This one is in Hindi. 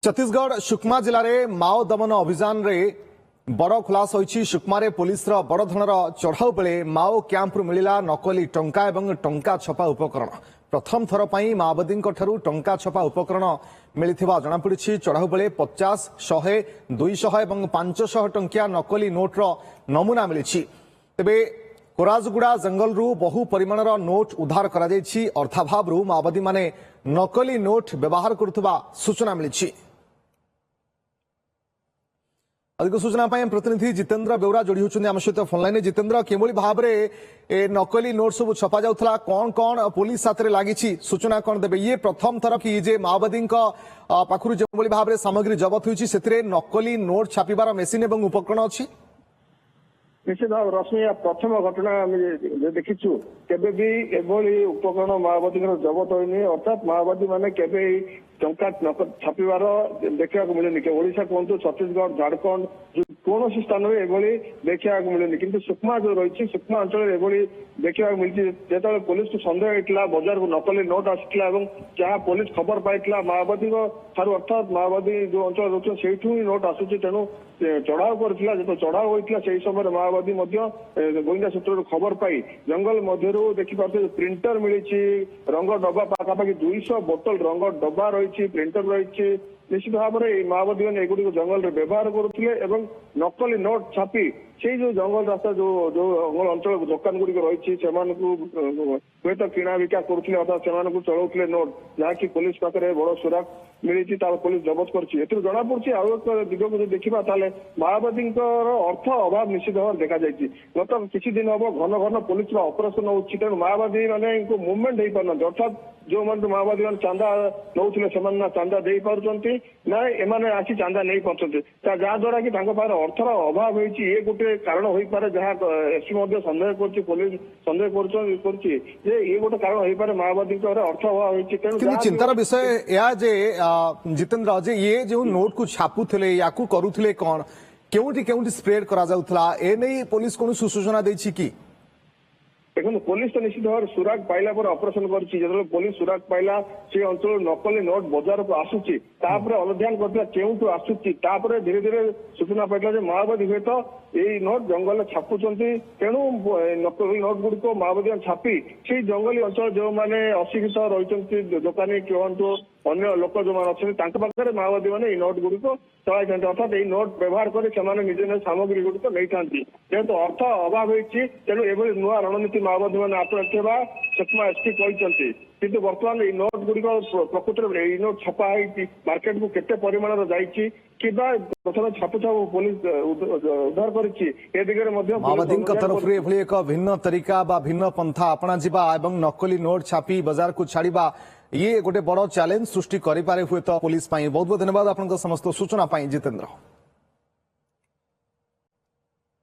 छत्तीसगढ़ सुकमा जिले में माओ दमन अभियान रे बड़ खुलास होईछि। सुकमा पुलिस बड़ धरर चढ़ाऊ बेले माओ कैंप्रु मिला नकली टंका एवं टंका छपा उपकरण। प्रथम थर पर माओवादी टंका छपा उपकरण मिलता जनापड़ी। चढ़ाऊ बेले 50, 100, 200 और 500 टंकिया नकली नोट्र नमूना मिली। तेबे कोराजगुड़ा जंगल बहु परिमाणर नोट उद्धार कर अर्थाभाव माओवादी माने नकली नोट व्यवहार करुवा सूचना मिली। अधिक सूचना प्रतिनिधि जितेंद्र बेउरा जोड़ी होती आम सहित फोनलाइन। जितेंद्र, किभली भाव में नकली नोट सब छपा जाउथला, कौन कौन पुलिस साथ लगी सूचना कौन देबे? ये प्रथम थर कि जे माओवादी पाखु जो भाव में सामग्री जबत होती से नकली नोट छापिबार मेसीन एवं उपकरण अच्छी? निश्चित भाव रश्मि प्रथम घटना देखीचु केबे भी एभली उपकरण माओवादी जबत होनी। अर्थात माओवादी माने केबे टंका छापिबार देखा मिलनी। ओडिशा कहतु छत्तीसगढ़, झारखंड कौन स्थान में एभली देखा मिलनी, किंतु सुकमा जो रही सुकमा अंचल एभली देखा मिली। जो पुलिस को सन्देह होता बजार को नकली नोट आसाला जहाँ पुलिस खबर पाई माओवादी अर्थात माओवादी जो अंचल रोचे से ही नोट आसूची। तेणु चढ़ाऊ करथिला, जो चढ़ाऊ होता से समय माओवादी गोइंदा सूत्र खबर पाई जंगल मध्य देखी पार्थे प्रिंटर मिली, रंग डब्बा पाखापाखि 200 बोतल रंग डब्बा रही, प्रिंटर रही। निश्चित भाव में माओवादी मैंने एगुड़ी जंगल में व्यवहार करुले और नकली नोट छापी से जो जंगल रास्ता जो जो अंचल दुकान गुड़िक रही हे तो किणा बिका करुले अर्थात से चलाऊे नोट जहाँकि पुलिस पाखे बड़ सुराग मिली पुलिस जबत कर जना पड़ी। आउ एक दिग को देखा माओवादी अर्थ अभाव निश्चित भाव देखा गत किसी दिन हम घन घन पुलिस ऑपरेशन हो तेणु माओवादी मैंने मुवमेंट हो पार अर्थात जो मैंने माओवादी मैंने चांदा नौले से चांदा दे पार्टी ना एमाने आसी चांदा नहीं पार्टी जहाद्वारा कि अर्थर अभाव होती ये गोटे कारण हो पारे जहाँ एसपी सन्देह कर पुलिस सन्देह कर ये गोटे कारण हो पारे माओवादी अर्थ अभाव होती। चिंतार विषय या जे जितेंद्र जे ये जो नोट को छापुले या करुले कौन केउटी स्प्रेड करा जाउथला ए नहीं पुलिस कौन सूचना देछि कि? देखो पुलिस तो निश्चित भाव सुराग पाइला पर ऑपरेशन कर पुलिस सुराग पाइला से अंचल नकली नोट बजार को आसूची अनुध्यान करता आसूची धीरे धीरे सूचना पाइला माओवादी हे तो यही नोट जंगल छापुंट तेणु नकली नोट गुड़िक माओवादी छापी से जंगली अंचल जो मैंने अशिक्षित रही दुकानी कहतु अन्य लोक जो पाखे माओवादी मैंने नोट गुड़िक चलाई अर्थात यही नोट व्यवहार कर निज निज सामग्री गुड़िक नहीं था जेहेतु अर्थ अभाव होती तेणु एभली नुआ रणनीति माओवादी मैंने आपणाइबा सुकमा एसपी कहते किंतु बर्तमान ये नोट गुड़िक प्रकृत में नोट छपा मार्केट को केते परिमाण जाइए प्रथम छापु छापु पुलिस उद्धार माओवादी तरफ एक भिन्न तरीका बा भिन्न पंथा अपना जिबा एवं नकली नोट छापी बाजार को छाड़िबा ये गोटे बड़ चैलेंज सृष्टि करें हुए तो पुलिस। बहुत बहुत धन्यवाद आपन समस्त सूचना जितेंद्र।